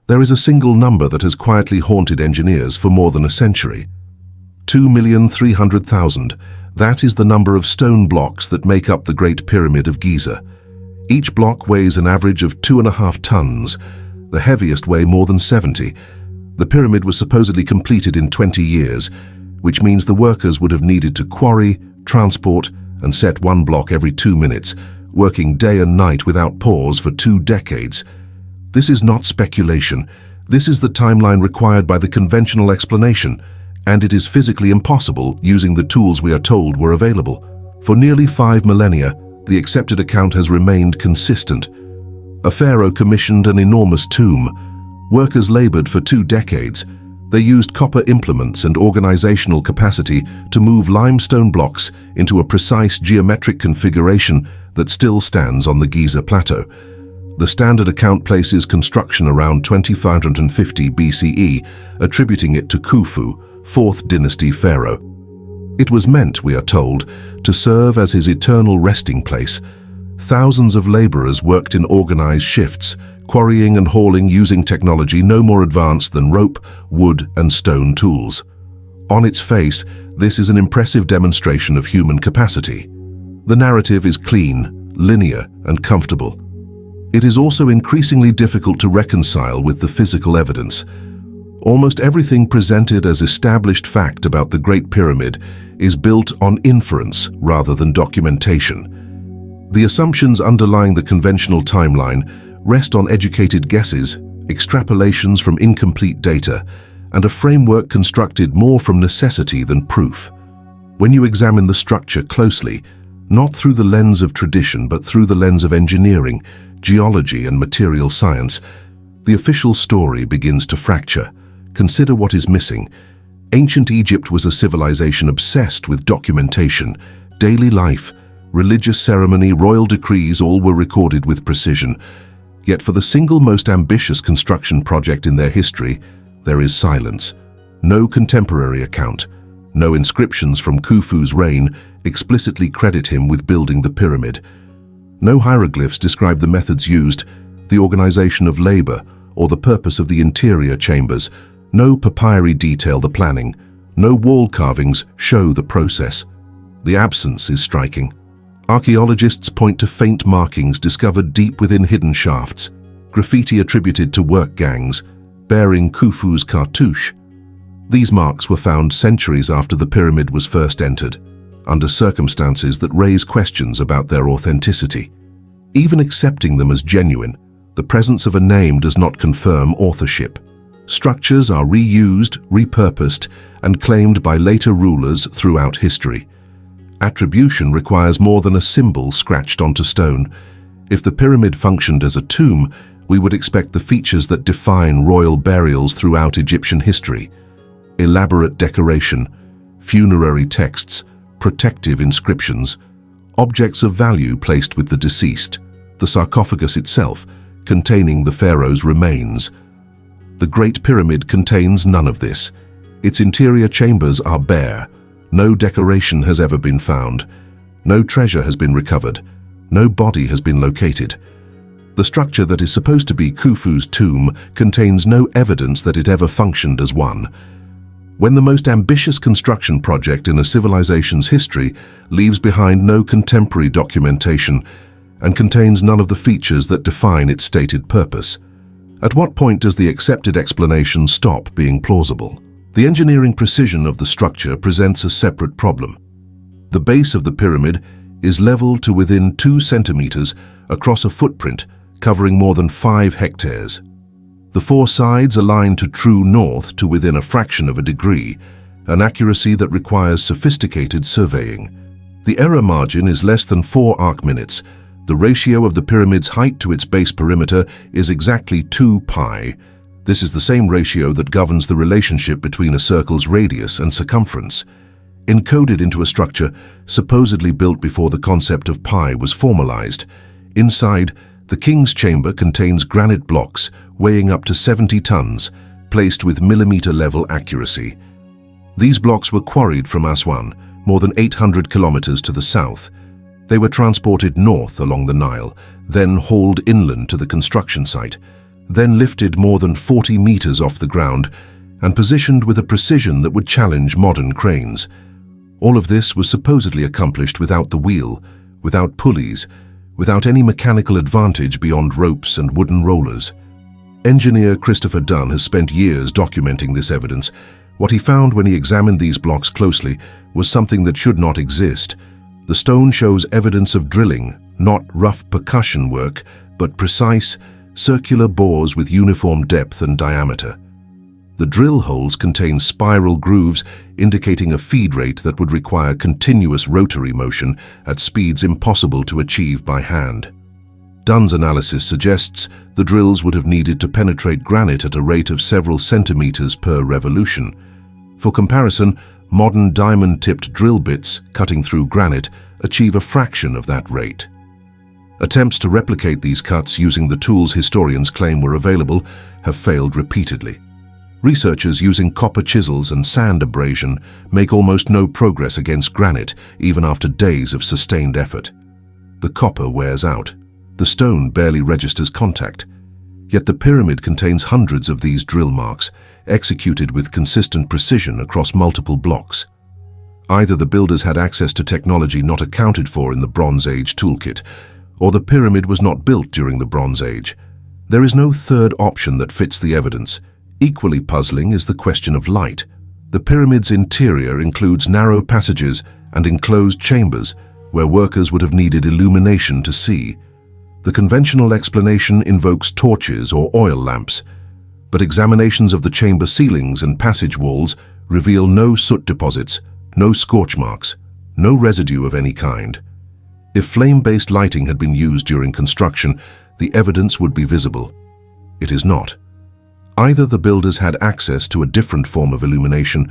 There is a single number that has quietly haunted engineers for more than a century. 2,300,000. That is the number of stone blocks that make up the Great Pyramid of Giza. Each block weighs an average of 2.5 tons. The heaviest weigh more than 70. The pyramid was supposedly completed in 20 years, which means the workers would have needed to quarry, transport, and set one block every 2 minutes, working day and night without pause for 2 decades. This is not speculation. This is the timeline required by the conventional explanation, and it is physically impossible using the tools we are told were available. For nearly 5 millennia, the accepted account has remained consistent. A pharaoh commissioned an enormous tomb. Workers labored for 2 decades. They used copper implements and organizational capacity to move limestone blocks into a precise geometric configuration that still stands on the Giza Plateau. The standard account places construction around 2550 BCE, attributing it to Khufu, 4th dynasty pharaoh. It was meant, we are told, to serve as his eternal resting place. Thousands of laborers worked in organized shifts, quarrying and hauling using technology no more advanced than rope, wood, and stone tools. On its face, this is an impressive demonstration of human capacity. The narrative is clean, linear, and comfortable. It is also increasingly difficult to reconcile with the physical evidence. Almost everything presented as established fact about the Great Pyramid is built on inference rather than documentation. The assumptions underlying the conventional timeline rest on educated guesses, extrapolations from incomplete data, and a framework constructed more from necessity than proof. When you examine the structure closely, not through the lens of tradition but through the lens of engineering, geology, and material science, the official story begins to fracture. Consider what is missing. Ancient Egypt was a civilization obsessed with documentation. Daily life, religious ceremony, royal decrees, all were recorded with precision. Yet for the single most ambitious construction project in their history, there is silence. No contemporary account, no inscriptions from Khufu's reign explicitly credit him with building the pyramid. No hieroglyphs describe the methods used, the organization of labor, or the purpose of the interior chambers. No papyri detail the planning. No wall carvings show the process. The absence is striking. Archaeologists point to faint markings discovered deep within hidden shafts, graffiti attributed to work gangs, bearing Khufu's cartouche. These marks were found centuries after the pyramid was first entered, under circumstances that raise questions about their authenticity. Even accepting them as genuine, the presence of a name does not confirm authorship. Structures are reused, repurposed, and claimed by later rulers throughout history. Attribution requires more than a symbol scratched onto stone. If the pyramid functioned as a tomb, we would expect the features that define royal burials throughout Egyptian history: elaborate decoration, funerary texts, protective inscriptions, objects of value placed with the deceased, the sarcophagus itself containing the pharaoh's remains. The Great Pyramid contains none of this. Its interior chambers are bare. No decoration has ever been found. No treasure has been recovered. No body has been located. The structure that is supposed to be Khufu's tomb contains no evidence that it ever functioned as one. When the most ambitious construction project in a civilization's history leaves behind no contemporary documentation and contains none of the features that define its stated purpose, at what point does the accepted explanation stop being plausible? The engineering precision of the structure presents a separate problem. The base of the pyramid is leveled to within 2 centimeters across a footprint covering more than 5 hectares. The 4 sides align to true north to within a fraction of a degree, an accuracy that requires sophisticated surveying. The error margin is less than 4 arc minutes. The ratio of the pyramid's height to its base perimeter is exactly 2 pi. This is the same ratio that governs the relationship between a circle's radius and circumference. Encoded into a structure supposedly built before the concept of pi was formalized, inside, the king's chamber contains granite blocks weighing up to 70 tons, placed with millimeter-level accuracy. These blocks were quarried from Aswan, more than 800 kilometers to the south. They were transported north along the Nile, then hauled inland to the construction site. then lifted more than 40 meters off the ground and positioned with a precision that would challenge modern cranes. All of this was supposedly accomplished without the wheel, without pulleys, without any mechanical advantage beyond ropes and wooden rollers. Engineer Christopher Dunn has spent years documenting this evidence. What he found when he examined these blocks closely was something that should not exist. The stone shows evidence of drilling, not rough percussion work, but precise, circular bores with uniform depth and diameter. The drill holes contain spiral grooves indicating a feed rate that would require continuous rotary motion at speeds impossible to achieve by hand. Dunn's analysis suggests the drills would have needed to penetrate granite at a rate of several centimeters per revolution. For comparison, modern diamond-tipped drill bits cutting through granite achieve a fraction of that rate. Attempts to replicate these cuts using the tools historians claim were available have failed repeatedly. Researchers using copper chisels and sand abrasion make almost no progress against granite even after days of sustained effort. The copper wears out. The stone barely registers contact. Yet the pyramid contains hundreds of these drill marks, executed with consistent precision across multiple blocks. Either the builders had access to technology not accounted for in the Bronze Age toolkit, or the pyramid was not built during the Bronze Age. There is no third option that fits the evidence. Equally puzzling is the question of light. The pyramid's interior includes narrow passages and enclosed chambers where workers would have needed illumination to see. The conventional explanation invokes torches or oil lamps, but examinations of the chamber ceilings and passage walls reveal no soot deposits, no scorch marks, no residue of any kind. If flame-based lighting had been used during construction, the evidence would be visible. It is not. Either the builders had access to a different form of illumination,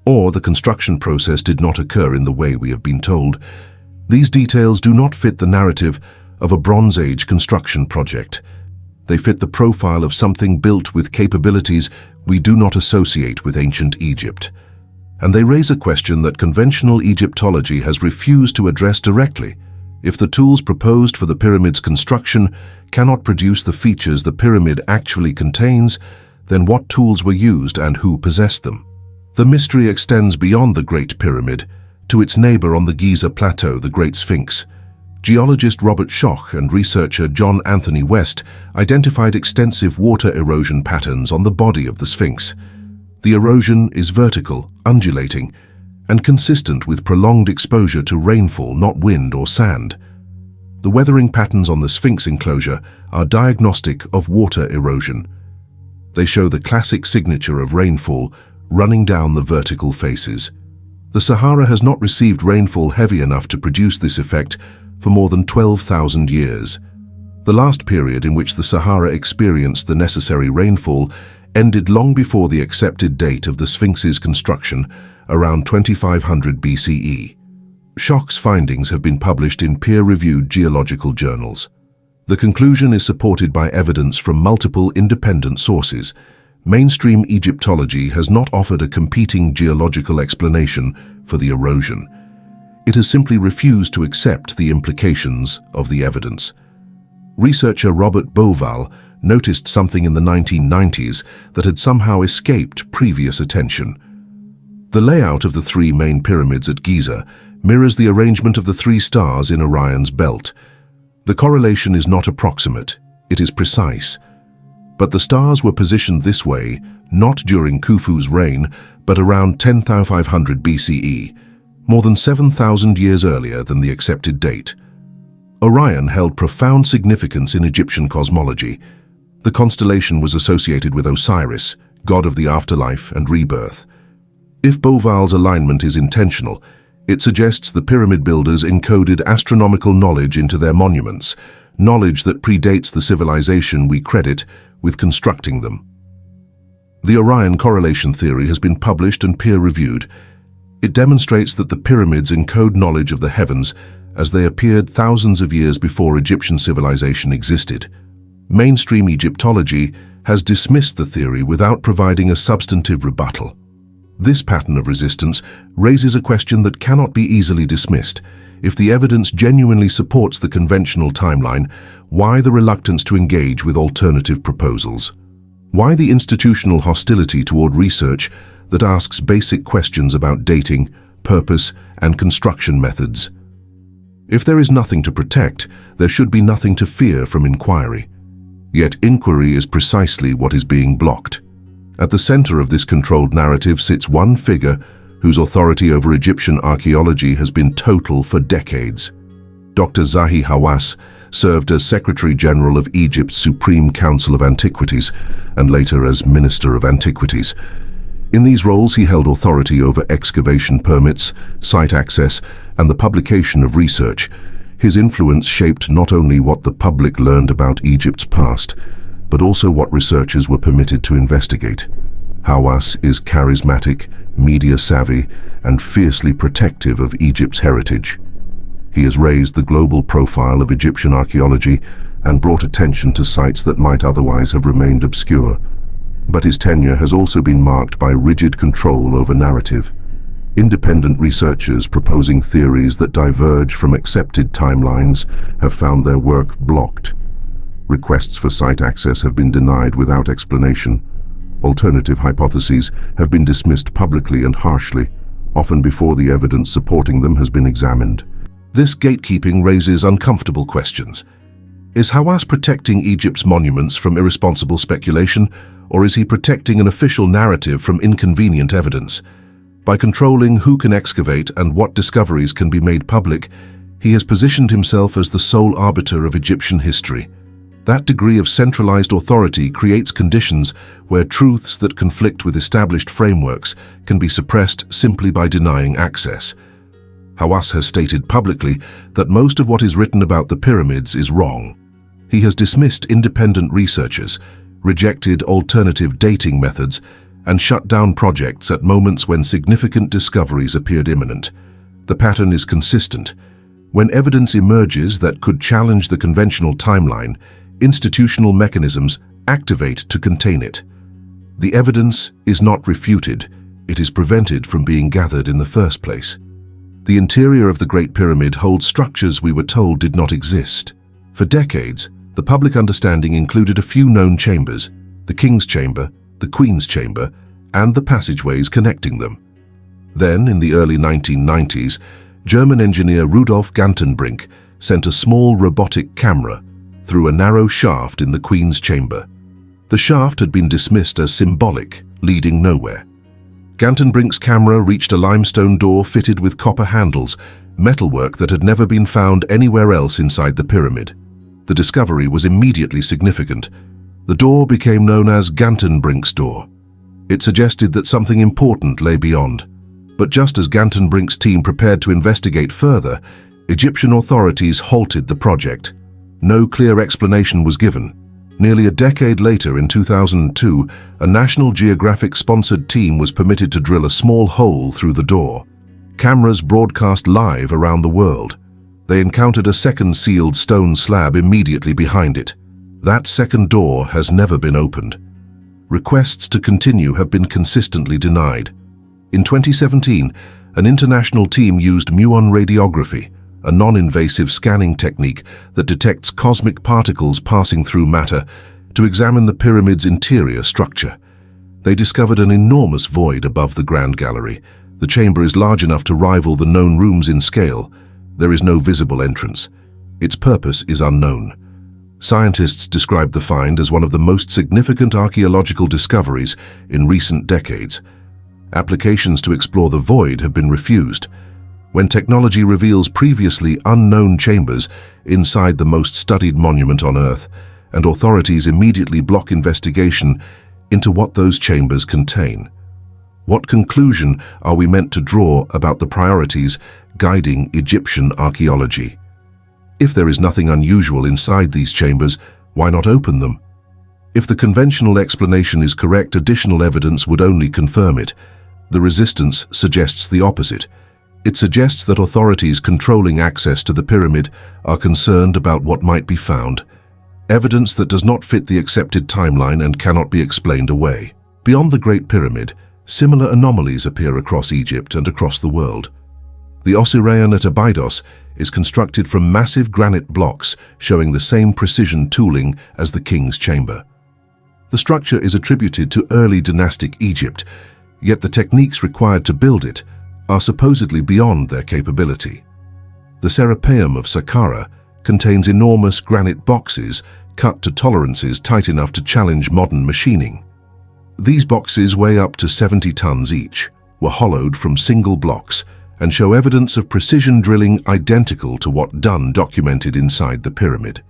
or the construction process did not occur in the way we have been told. These details do not fit the narrative of a Bronze Age construction project. They fit the profile of something built with capabilities we do not associate with ancient Egypt. And they raise a question that conventional Egyptology has refused to address directly. If the tools proposed for the pyramid's construction cannot produce the features the pyramid actually contains, then what tools were used and who possessed them? The mystery extends beyond the Great Pyramid to its neighbor on the Giza Plateau, the Great Sphinx. Geologist Robert Schoch and researcher John Anthony West identified extensive water erosion patterns on the body of the Sphinx. The erosion is vertical, undulating, and consistent with prolonged exposure to rainfall, not wind or sand. The weathering patterns on the Sphinx enclosure are diagnostic of water erosion. They show the classic signature of rainfall running down the vertical faces. The Sahara has not received rainfall heavy enough to produce this effect for more than 12,000 years. The last period in which the Sahara experienced the necessary rainfall ended long before the accepted date of the Sphinx's construction, around 2500 BCE. Schoch's findings have been published in peer-reviewed geological journals. The conclusion is supported by evidence from multiple independent sources. Mainstream Egyptology has not offered a competing geological explanation for the erosion. It has simply refused to accept the implications of the evidence. Researcher Robert Beauval noticed something in the 1990s that had somehow escaped previous attention. The layout of the three main pyramids at Giza mirrors the arrangement of the three stars in Orion's belt. The correlation is not approximate, it is precise. But the stars were positioned this way not during Khufu's reign, but around 10,500 BCE, more than 7,000 years earlier than the accepted date. Orion held profound significance in Egyptian cosmology. The constellation was associated with Osiris, god of the afterlife and rebirth. If Beauval's alignment is intentional, it suggests the pyramid builders encoded astronomical knowledge into their monuments, knowledge that predates the civilization we credit with constructing them. The Orion correlation theory has been published and peer-reviewed. It demonstrates that the pyramids encode knowledge of the heavens as they appeared thousands of years before Egyptian civilization existed. Mainstream Egyptology has dismissed the theory without providing a substantive rebuttal. This pattern of resistance raises a question that cannot be easily dismissed. If the evidence genuinely supports the conventional timeline, why the reluctance to engage with alternative proposals? Why the institutional hostility toward research that asks basic questions about dating, purpose, and construction methods? If there is nothing to protect, there should be nothing to fear from inquiry. Yet inquiry is precisely what is being blocked. At the center of this controlled narrative sits one figure whose authority over Egyptian archaeology has been total for decades. Dr. Zahi Hawass served as Secretary General of Egypt's Supreme Council of Antiquities and later as Minister of Antiquities. In these roles, he held authority over excavation permits, site access, and the publication of research. His influence shaped not only what the public learned about Egypt's past, but also what researchers were permitted to investigate. Hawass is charismatic, media-savvy, and fiercely protective of Egypt's heritage. He has raised the global profile of Egyptian archaeology and brought attention to sites that might otherwise have remained obscure. But his tenure has also been marked by rigid control over narrative. Independent researchers proposing theories that diverge from accepted timelines have found their work blocked. Requests for site access have been denied without explanation. Alternative hypotheses have been dismissed publicly and harshly, often before the evidence supporting them has been examined. This gatekeeping raises uncomfortable questions. Is Hawass protecting Egypt's monuments from irresponsible speculation, or is he protecting an official narrative from inconvenient evidence? By controlling who can excavate and what discoveries can be made public, he has positioned himself as the sole arbiter of Egyptian history. That degree of centralized authority creates conditions where truths that conflict with established frameworks can be suppressed simply by denying access. Hawass has stated publicly that most of what is written about the pyramids is wrong. He has dismissed independent researchers, rejected alternative dating methods, and shut down projects at moments when significant discoveries appeared imminent. The pattern is consistent. When evidence emerges that could challenge the conventional timeline, institutional mechanisms activate to contain it. The evidence is not refuted, it is prevented from being gathered in the first place. The interior of the Great Pyramid holds structures we were told did not exist. For decades, the public understanding included a few known chambers: the King's Chamber, the Queen's Chamber, and the passageways connecting them. Then, in the early 1990s, German engineer Rudolf Gantenbrink sent a small robotic camera through a narrow shaft in the Queen's Chamber. The shaft had been dismissed as symbolic, leading nowhere. Gantenbrink's camera reached a limestone door fitted with copper handles, metalwork that had never been found anywhere else inside the pyramid. The discovery was immediately significant. The door became known as Gantenbrink's door. It suggested that something important lay beyond. But just as Gantenbrink's team prepared to investigate further, Egyptian authorities halted the project. No clear explanation was given. Nearly a decade later, in 2002, a National Geographic-sponsored team was permitted to drill a small hole through the door. Cameras broadcast live around the world. They encountered a second sealed stone slab immediately behind it. That second door has never been opened. Requests to continue have been consistently denied. In 2017, an international team used muon radiography, a non-invasive scanning technique that detects cosmic particles passing through matter, to examine the pyramid's interior structure. They discovered an enormous void above the Grand Gallery. The chamber is large enough to rival the known rooms in scale. There is no visible entrance. Its purpose is unknown. Scientists describe the find as one of the most significant archaeological discoveries in recent decades. Applications to explore the void have been refused. When technology reveals previously unknown chambers inside the most studied monument on Earth, and authorities immediately block investigation into what those chambers contain. What conclusion are we meant to draw about the priorities guiding Egyptian archaeology? If there is nothing unusual inside these chambers, why not open them? If the conventional explanation is correct, additional evidence would only confirm it. The resistance suggests the opposite. It suggests that authorities controlling access to the pyramid are concerned about what might be found, evidence that does not fit the accepted timeline and cannot be explained away. Beyond the Great Pyramid, similar anomalies appear across Egypt and across the world. The Osirian at Abydos is constructed from massive granite blocks showing the same precision tooling as the king's chamber. The structure is attributed to early dynastic Egypt, yet the techniques required to build it are supposedly beyond their capability. The Serapeum of Saqqara contains enormous granite boxes cut to tolerances tight enough to challenge modern machining. These boxes weigh up to 70 tons each, were hollowed from single blocks, and show evidence of precision drilling identical to what Dunn documented inside the pyramid.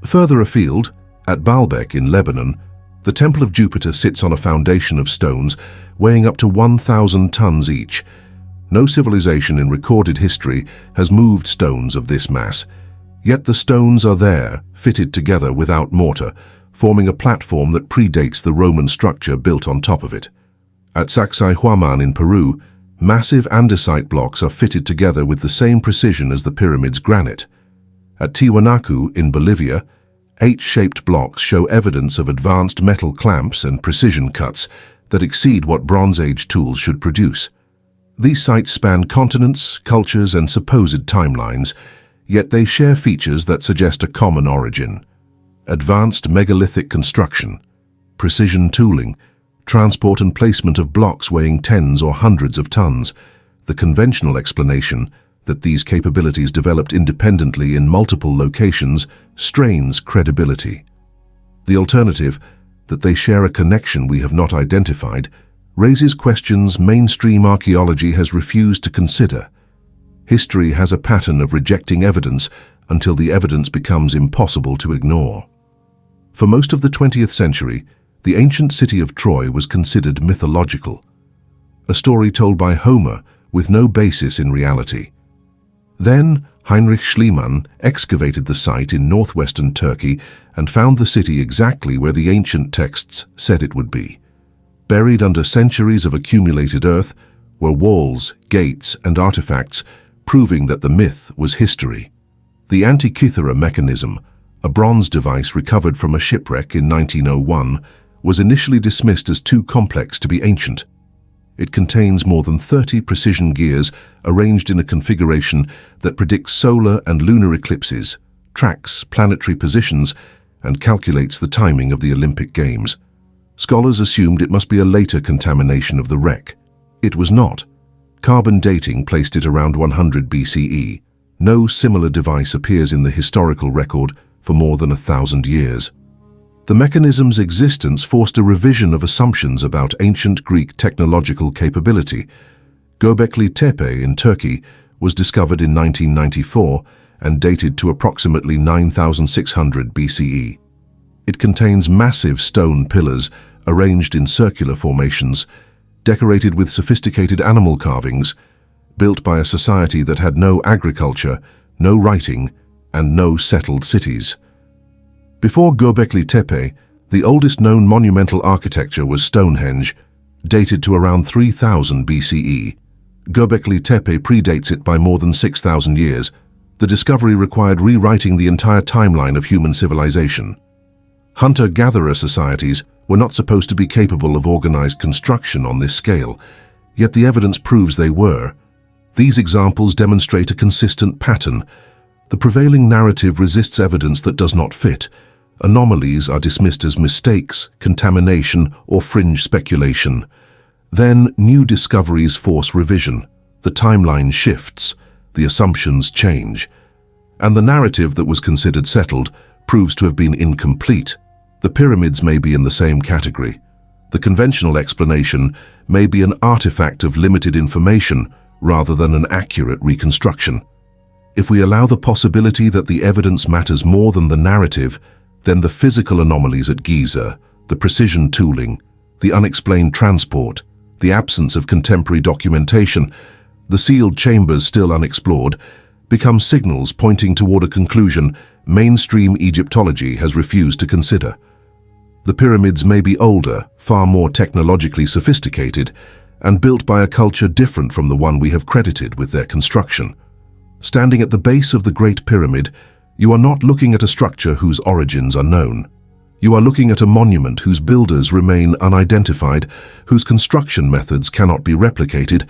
Further afield, at Baalbek in Lebanon, the Temple of Jupiter sits on a foundation of stones weighing up to 1,000 tons each. No civilization in recorded history has moved stones of this mass, yet the stones are there, fitted together without mortar, forming a platform that predates the Roman structure built on top of it. At Sacsayhuaman in Peru, massive andesite blocks are fitted together with the same precision as the pyramid's granite. At Tiwanaku in Bolivia, H-shaped blocks show evidence of advanced metal clamps and precision cuts that exceed what Bronze Age tools should produce. These sites span continents, cultures, and supposed timelines, yet they share features that suggest a common origin. Advanced megalithic construction, precision tooling, transport and placement of blocks weighing tens or hundreds of tons. The conventional explanation that these capabilities developed independently in multiple locations strains credibility. The alternative, that they share a connection we have not identified, raises questions mainstream archaeology has refused to consider. History has a pattern of rejecting evidence until the evidence becomes impossible to ignore. For most of the 20th century, the ancient city of Troy was considered mythological, a story told by Homer with no basis in reality. Then Heinrich Schliemann excavated the site in northwestern Turkey and found the city exactly where the ancient texts said it would be. Buried under centuries of accumulated earth were walls, gates, and artifacts proving that the myth was history. The Antikythera mechanism, a bronze device recovered from a shipwreck in 1901, was initially dismissed as too complex to be ancient. It contains more than 30 precision gears arranged in a configuration that predicts solar and lunar eclipses, tracks planetary positions, and calculates the timing of the Olympic Games. Scholars assumed it must be a later contamination of the wreck. It was not. Carbon dating placed it around 100 BCE. No similar device appears in the historical record for more than 1,000 years. The mechanism's existence forced a revision of assumptions about ancient Greek technological capability. Göbekli Tepe in Turkey was discovered in 1994 and dated to approximately 9,600 BCE. It contains massive stone pillars arranged in circular formations, decorated with sophisticated animal carvings, built by a society that had no agriculture, no writing, and no settled cities. Before Göbekli Tepe, the oldest known monumental architecture was Stonehenge, dated to around 3000 BCE. Göbekli Tepe predates it by more than 6,000 years. The discovery required rewriting the entire timeline of human civilization. Hunter-gatherer societies were not supposed to be capable of organized construction on this scale, yet the evidence proves they were. These examples demonstrate a consistent pattern. The prevailing narrative resists evidence that does not fit. Anomalies are dismissed as mistakes, contamination, or fringe speculation. Then new discoveries force revision. The timeline shifts, the assumptions change, and the narrative that was considered settled proves to have been incomplete. The pyramids may be in the same category. The conventional explanation may be an artifact of limited information rather than an accurate reconstruction. If we allow the possibility that the evidence matters more than the narrative, then the physical anomalies at Giza, the precision tooling, the unexplained transport, the absence of contemporary documentation, the sealed chambers still unexplored, become signals pointing toward a conclusion mainstream Egyptology has refused to consider. The pyramids may be older, far more technologically sophisticated, and built by a culture different from the one we have credited with their construction. Standing at the base of the Great Pyramid, you are not looking at a structure whose origins are known. You are looking at a monument whose builders remain unidentified, whose construction methods cannot be replicated,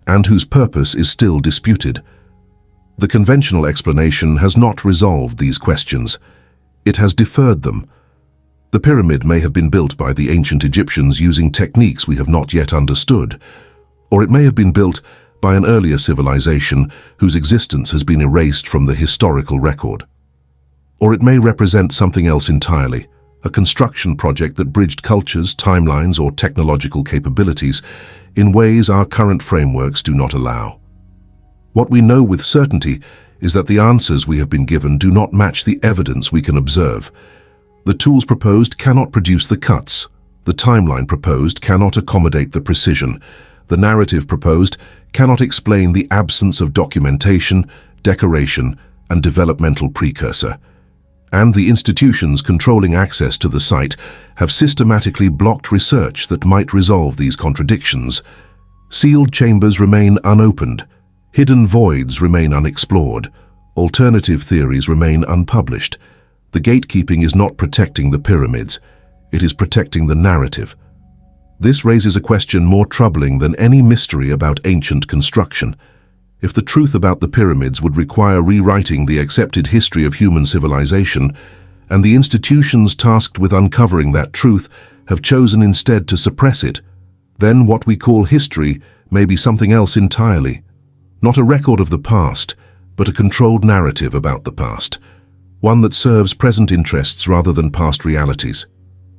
and whose purpose is still disputed. The conventional explanation has not resolved these questions. It has deferred them. The pyramid may have been built by the ancient Egyptians using techniques we have not yet understood, or it may have been built by an earlier civilization whose existence has been erased from the historical record. Or it may represent something else entirely, a construction project that bridged cultures, timelines, or technological capabilities in ways our current frameworks do not allow. What we know with certainty is that the answers we have been given do not match the evidence we can observe. The tools proposed cannot produce the cuts. The timeline proposed cannot accommodate the precision. The narrative proposed cannot explain the absence of documentation, decoration, and developmental precursor. And the institutions controlling access to the site have systematically blocked research that might resolve these contradictions. Sealed chambers remain unopened. Hidden voids remain unexplored. Alternative theories remain unpublished. The gatekeeping is not protecting the pyramids. It is protecting the narrative. This raises a question more troubling than any mystery about ancient construction. If the truth about the pyramids would require rewriting the accepted history of human civilization, and the institutions tasked with uncovering that truth have chosen instead to suppress it, then what we call history may be something else entirely. Not a record of the past, but a controlled narrative about the past, one that serves present interests rather than past realities.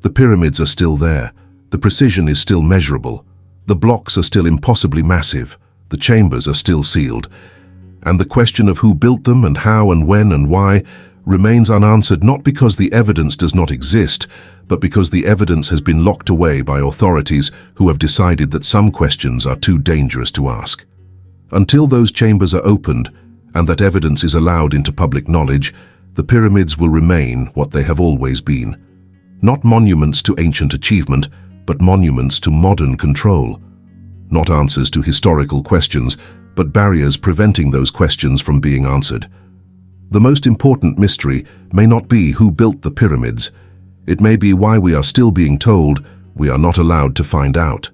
The pyramids are still there, the precision is still measurable, the blocks are still impossibly massive, the chambers are still sealed, and the question of who built them and how and when and why remains unanswered, not because the evidence does not exist, but because the evidence has been locked away by authorities who have decided that some questions are too dangerous to ask. Until those chambers are opened and that evidence is allowed into public knowledge, the pyramids will remain what they have always been. Not monuments to ancient achievement, but monuments to modern control. Not answers to historical questions, but barriers preventing those questions from being answered. The most important mystery may not be who built the pyramids. It may be why we are still being told we are not allowed to find out.